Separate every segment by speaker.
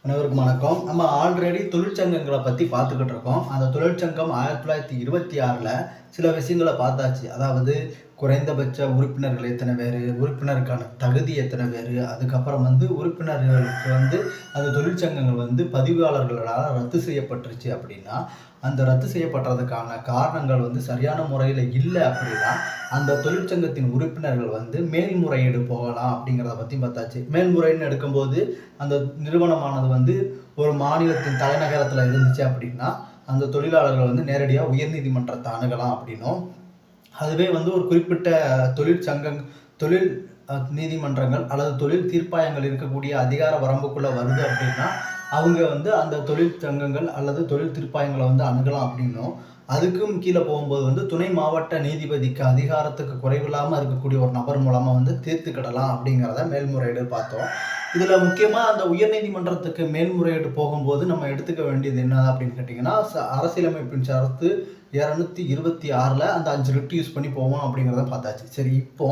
Speaker 1: அனைவருக்கும் வணக்கம். நம்ம ஆல்ரெடி தொழிற்சங்கங்களை பற்றி பார்த்துக்கிட்டு இருக்கோம். அந்த தொழிற்சங்கம் 1926ல் சில விஷயங்களை பார்த்தாச்சு. அதாவது குறைந்தபட்ச உறுப்பினர்கள் எத்தனை பேர், உறுப்பினருக்கான தகுதி எத்தனை பேர், அதுக்கப்புறம் உறுப்பினர்களுக்கு அந்த தொழிற்சங்கங்கள் பதிவாளர்களால் ரத்து செய்யப்பட்டுருச்சு அப்படின்னா, அந்த ரத்து செய்யப்பட்டதுக்கான காரணங்கள் சரியான முறையில் இல்லை அப்படின்னா அந்த தொழிற்சங்கத்தின் உறுப்பினர்கள் மேல்முறையீடு போகலாம் அப்படிங்கிறத பற்றி பார்த்தாச்சு. மேல்முறைன்னு எடுக்கும்போது அந்த நிறுவனமானது ஒரு மாநிலத்தின் தலைநகரத்தில் இருந்துச்சு அப்படின்னா அந்த தொழிலாளர்கள் நேரடியாக உயர்நீதிமன்றத்தை அணுகலாம் அப்படின்னும், அதுவே ஒரு குறிப்பிட்ட தொழில் நீதிமன்றங்கள் அல்லது தொழில் தீர்ப்பாயங்கள் இருக்கக்கூடிய அதிகார வரம்புக்குள்ளே வருது அப்படின்னா அவங்க அந்த தொழிற்சங்கங்கள் அல்லது தொழில் தீர்ப்பாயங்களை அணுகலாம் அப்படின்னும், அதுக்கும் கீழே போகும்போது துணை மாவட்ட நீதிபதிக்கு அதிகாரத்துக்கு குறைவில்லாமல் இருக்கக்கூடிய ஒரு நபர் மூலமாக தீர்த்துக்கிடலாம் அப்படிங்கிறத மேல்முறையீடு பார்த்தோம். இதில் முக்கியமாக அந்த உயர்நீதிமன்றத்துக்கு மேல்முறையீடு போகும்போது நம்ம எடுத்துக்க வேண்டியது என்ன அப்படின்னு கேட்டிங்கன்னா, அரசியலமைப்பின் சரத்து 226ல் அந்த 5 ரிட் யூஸ் பண்ணி போவோம் அப்படிங்கிறத பார்த்தாச்சு. சரி, இப்போ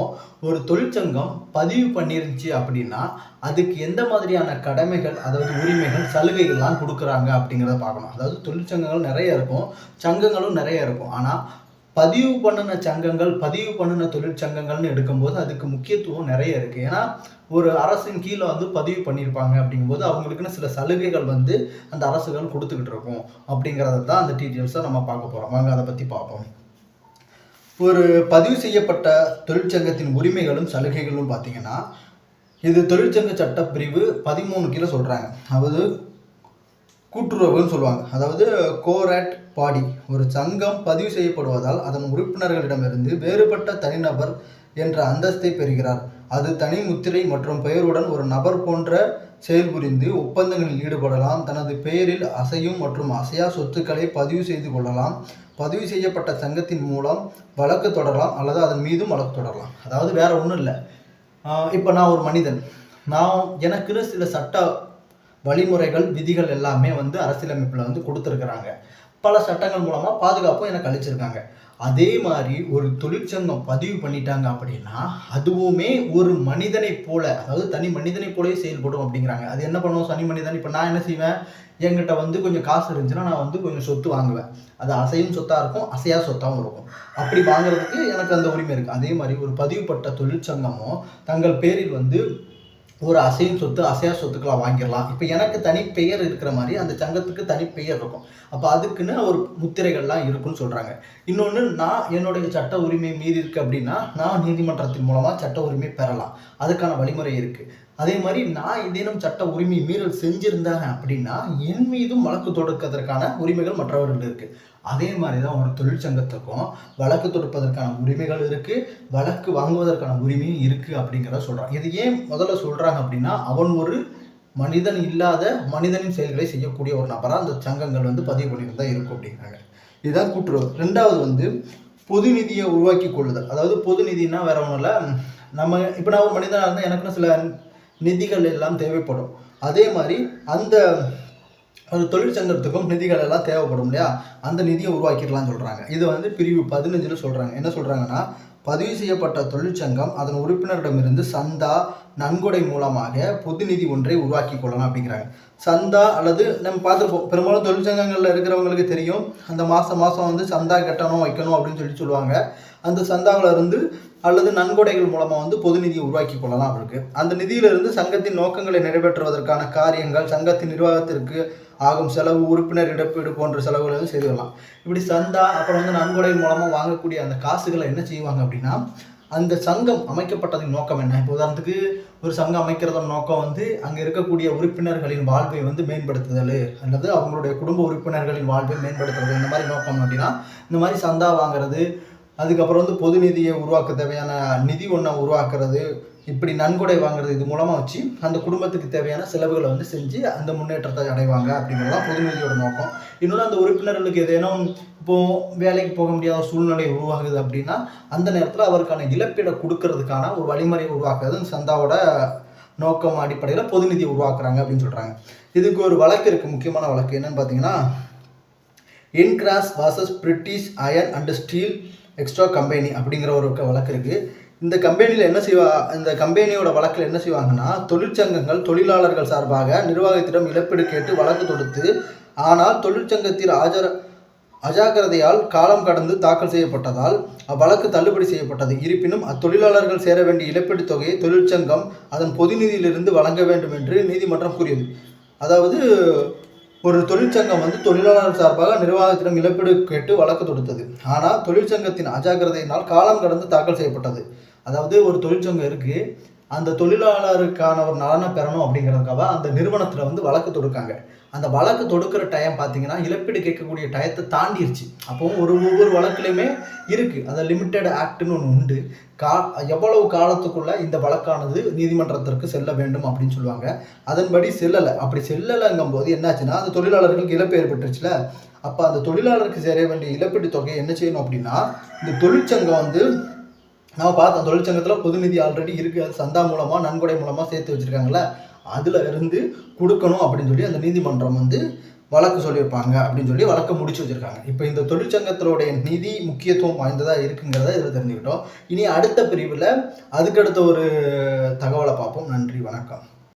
Speaker 1: ஒரு தொழிற்சங்கம் பதிவு பண்ணிருந்துச்சு அப்படின்னா அதுக்கு எந்த மாதிரியான கடமைகள், அதாவது உரிமைகள், சலுகைகள்லாம் கொடுக்குறாங்க அப்படிங்கிறத பார்க்கணும். அதாவது தொழிற்சங்கங்கள் நிறைய இருக்கும், சங்கங்களும் நிறைய இருக்கும். ஆனால் பதிவு பண்ணின சங்கங்கள், பதிவு பண்ணின தொழிற்சங்கங்கள்னு எடுக்கும்போது அதுக்கு முக்கியத்துவம் நிறைய இருக்குது. ஏன்னா ஒரு அரசின் கீழே பதிவு பண்ணியிருப்பாங்க அப்படிங்கும்போது அவங்களுக்குன்னு சில சலுகைகள் அந்த அரசுகள் கொடுத்துக்கிட்டு இருக்கும் அப்படிங்கிறத தான் அந்த டீட்டெயில்ஸை நம்ம பார்க்க போகிறோம். வாங்க அதை பற்றி பார்ப்போம். ஒரு பதிவு செய்யப்பட்ட தொழிற்சங்கத்தின் உரிமைகளும் சலுகைகளும் பார்த்தீங்கன்னா, இது தொழிற்சங்க சட்ட பிரிவு 13 கீழே சொல்கிறாங்க. அதாவது கூட்டுறவுன்னு சொல்லுவாங்க. அதாவது கோஆப்ரேட் பாடி. ஒரு சங்கம் பதிவு செய்யப்படுவதால் அதன் உறுப்பினர்களிடமிருந்து வேறுபட்ட தனிநபர் என்ற அந்தஸ்தை பெறுகிறார். அது தனி முத்திரை மற்றும் பெயருடன் ஒரு நபர் போன்ற செயல்புரிந்து ஒப்பந்தங்களில் ஈடுபடலாம். தனது பெயரில் அசையும் மற்றும் அசையா சொத்துக்களை பதிவு செய்து கொள்ளலாம். பதிவு செய்யப்பட்ட சங்கத்தின் மூலம் வழக்கு தொடரலாம் அல்லது அதன் மீதும் வழக்கு தொடரலாம். அதாவது வேற ஒன்றும் இல்லை. இப்போ நான் ஒரு மனிதன், எனக்குன்னு சில சட்ட வழிமுறைகள், விதிகள் எல்லாமே அரசியலமைப்பில் கொடுத்துருக்குறாங்க. பல சட்டங்கள் மூலமாக பாதுகாப்பும் எனக்கு அளிச்சிருக்காங்க. அதே மாதிரி ஒரு தொழிற்சங்கம் பதிவு பண்ணிட்டாங்க அப்படின்னா அதுவுமே ஒரு மனிதனை போல, அதாவது தனி மனிதனை போலவே செயல்படும் அப்படிங்கிறாங்க. அது என்ன பண்ணுவோம், தனி மனிதன். இப்போ நான் என்ன செய்வேன், என்கிட்ட கொஞ்சம் காசு இருந்துச்சுன்னா நான் கொஞ்சம் சொத்து வாங்குவேன். அது அசையும் சொத்தாக இருக்கும், அசையா சொத்தாகவும் இருக்கும். அப்படி வாங்குறதுக்கு எனக்கு அந்த உரிமை இருக்குது. அதே மாதிரி ஒரு பதிவுப்பட்ட தொழிற்சங்கமும் தங்கள் பேரில் ஒரு அசையும் சொத்து, அசையா சொத்துக்களாக வாங்கிடலாம். இப்போ எனக்கு தனி பெயர் இருக்கிற மாதிரி அந்த சங்கத்துக்கு தனி பெயர் இருக்கும். அப்போ அதுக்குன்னு ஒரு முத்திரைகள்லாம் இருக்குன்னு சொல்கிறாங்க. இன்னொன்று, நான் என்னுடைய சட்ட உரிமை மீறி இருக்குது அப்படின்னா நான் நீதிமன்றத்தின் மூலமாக சட்ட உரிமை பெறலாம். அதுக்கான வழிமுறை இருக்குது. அதே மாதிரி நான் ஏதேனும் சட்ட உரிமை மீறல் செஞ்சுருந்தாங்க அப்படின்னா என் மீதும் வழக்கு தொடுக்கிறதுக்கான உரிமைகள் மற்றவர்கள் இருக்குது. அதே மாதிரி தான் ஒரு தொழிற்சங்கத்துக்கும் வழக்கு தொடுப்பதற்கான உரிமைகள் இருக்குது, வழக்கு வாங்குவதற்கான உரிமையும் இருக்குது அப்படிங்கிறத சொல்கிறான். இது ஏன் முதல்ல சொல்கிறாங்க அப்படின்னா, அவன் ஒரு மனிதன் இல்லாத மனிதனின் செயல்களை செய்யக்கூடிய ஒரு நபராக அந்த சங்கங்கள் பதிவு பண்ணியிருந்தா இருக்கும் அப்படிங்கிறாங்க. இதுதான் கூட்டுறவு. ரெண்டாவது பொது நிதியை உருவாக்கி கொள்ளுதல். அதாவது பொது நிதினா வேற ஒன்றும் இல்லை. இப்போ நான் ஒரு மனிதனாக இருந்தால் எனக்குன்னு சில நிதிகள் எல்லாம் தேவைப்படும். அதே மாதிரி அந்த ஒரு தொழிற்சங்கத்துக்கும் நிதிகள் எல்லாம் தேவைப்படும் இல்லையா, அந்த நிதியை உருவாக்கிடலாம்னு சொல்கிறாங்க. இது பிரிவு 15 சொல்கிறாங்க. என்ன சொல்கிறாங்கன்னா, பதிவு செய்யப்பட்ட தொழிற்சங்கம் அதன் உறுப்பினரிடமிருந்து சந்தா, நன்கொடை மூலமாக பொது நிதி ஒன்றை உருவாக்கி கொள்ளலாம் அப்படிங்கிறாங்க. சந்தா அல்லது நம்ம பார்த்துருப்போம், பெரும்பாலும் தொழிற்சங்கங்களில் இருக்கிறவங்களுக்கு தெரியும், அந்த மாதம் சந்தா கட்டணும் வைக்கணும் அப்படின்னு சொல்லுவாங்க. அந்த சந்தாவில் இருந்து அல்லது நன்கொடைகள் மூலமாக பொது நிதியை உருவாக்கி கொள்ளலாம் இருக்கு. அந்த நிதியிலிருந்து சங்கத்தின் நோக்கங்களை நிறைவேற்றுவதற்கான காரியங்கள், சங்கத்தின் நிர்வாகத்திற்கு ஆகும் செலவு, உறுப்பினர் இழப்பீடு போன்ற செலவுகளை செய்துக்கலாம். இப்படி சந்தா அப்புறம் நன்கொடை மூலமாக வாங்கக்கூடிய அந்த காசுகளை என்ன செய்வாங்க அப்படின்னா, அந்த சங்கம் அமைக்கப்பட்டதின் நோக்கம் என்ன? இப்போ உதாரணத்துக்கு ஒரு சங்கம் அமைக்கிறதோட நோக்கம் அங்கே இருக்கக்கூடிய உறுப்பினர்களின் வாழ்வை மேம்படுத்துதல் அல்லது அவங்களுடைய குடும்ப உறுப்பினர்களின் வாழ்வை மேம்படுத்துறது, இந்த மாதிரி நோக்கம் அப்படின்னா இந்த மாதிரி சந்தா வாங்குறது, அதுக்கப்புறம் பொது நிதியை உருவாக்க தேவையான நிதி ஒன்றை உருவாக்குறது, இப்படி நன்கொடை வாங்குறது, இது மூலமாக வச்சு அந்த குடும்பத்துக்கு தேவையான செலவுகளை செஞ்சு அந்த முன்னேற்றத்தை அடைவாங்க அப்படிங்கிறதான் பொது நிதியோட நோக்கம். இன்னொன்று, அந்த உறுப்பினர்களுக்கு ஏதேனும் இப்போது வேலைக்கு போக முடியாத சூழ்நிலை உருவாகுது அப்படின்னா அந்த நேரத்தில் அவருக்கான இழப்பீடை கொடுக்கறதுக்கான ஒரு வழிமுறையை உருவாக்குறது சந்தாவோட நோக்கம் அடிப்படையில் பொது நிதியை உருவாக்குறாங்க அப்படின்னு சொல்கிறாங்க. இதுக்கு ஒரு வழக்கு இருக்குது, முக்கியமான வழக்கு. என்னன்னு பார்த்தீங்கன்னா, என்கிராஸ் vs British iron and Steeles extra company அப்படிங்கிற ஒரு வழக்கு இருக்குது. இந்த கம்பெனியில் என்ன இந்த கம்பெனியோட வழக்கில் என்ன செய்வாங்கன்னா, தொழிற்சங்கங்கள் தொழிலாளர்கள் சார்பாக நிர்வாகத்திடம் இழப்பீடு கேட்டு வழக்கு தொடுத்து, ஆனால் தொழிற்சங்கத்தில் அஜாக்கிரதையால் காலம் கடந்து தாக்கல் செய்யப்பட்டதால் அவ்வழக்கு தள்ளுபடி செய்யப்பட்டது. இருப்பினும் அத்தொழிலாளர்கள் சேர வேண்டிய இழப்பீட்டுத் தொகையை தொழிற்சங்கம் அதன் பொது நிதியிலிருந்து வழங்க வேண்டும் என்று நீதிமன்றம் கூறியது. அதாவது ஒரு தொழிற்சங்கம் தொழிலாளர் சார்பாக நிர்வாகத்திடம் இழப்பீடு கேட்டு வழக்கு தொடுத்தது. ஆனால் தொழிற்சங்கத்தின் அஜாக்கிரதையினால் காலம் கடந்து தாக்கல் செய்யப்பட்டது. அதாவது ஒரு தொழிற்சங்கம் இருக்குது, அந்த தொழிலாளருக்கான ஒரு நலனை பெறணும் அப்படிங்கிறதுக்காக அந்த நிறுவனத்தில் வழக்கு தொடுக்காங்க. அந்த வழக்கு தொடுக்கிற டைம் பார்த்தீங்கன்னா இழப்பீடு கேட்கக்கூடிய டயத்தை தாண்டிடுச்சு. அப்போவும் ஒவ்வொரு வழக்குலையுமே இருக்குது, அந்த லிமிட்டெட் ஆக்ட்னு ஒன்று உண்டு. எவ்வளவு காலத்துக்குள்ளே இந்த வழக்கானது நீதிமன்றத்திற்கு செல்ல வேண்டும் அப்படின்னு சொல்லுவாங்க. அதன்படி செல்லலை. அப்படி செல்லலைங்கும் போது என்னாச்சுன்னா, அந்த தொழிலாளர்களுக்கு இழப்பு ஏற்பட்டுருச்சுல. அப்போ அந்த தொழிலாளருக்கு சேர வேண்டிய இழப்பீட்டு தொகையை என்ன செய்யணும் அப்படின்னா, இந்த தொழிற்சங்கம் நம்ம பார்த்தோம், தொழிற்சங்கத்தில் பொது நிதி ஆல்ரெடி இருக்குது, அது சந்தா மூலமாக நன்கொடை மூலமாக சேர்த்து வச்சுருக்காங்களே, அதில் இருந்து கொடுக்கணும் அப்படின்னு சொல்லி அந்த நீதிமன்றம் வழக்கு சொல்லியிருப்பாங்க அப்படின்னு சொல்லி வழக்கை முடிச்சு வச்சுருக்காங்க. இப்போ இந்த தொழிற்சங்கத்தினுடைய நிதி முக்கியத்துவம் வாய்ந்ததாக இருக்குங்கிறத இதில் தெரிஞ்சுக்கிட்டோம். இனி அடுத்த பிரிவில் அதுக்கடுத்த ஒரு தகவலை பார்ப்போம். நன்றி, வணக்கம்.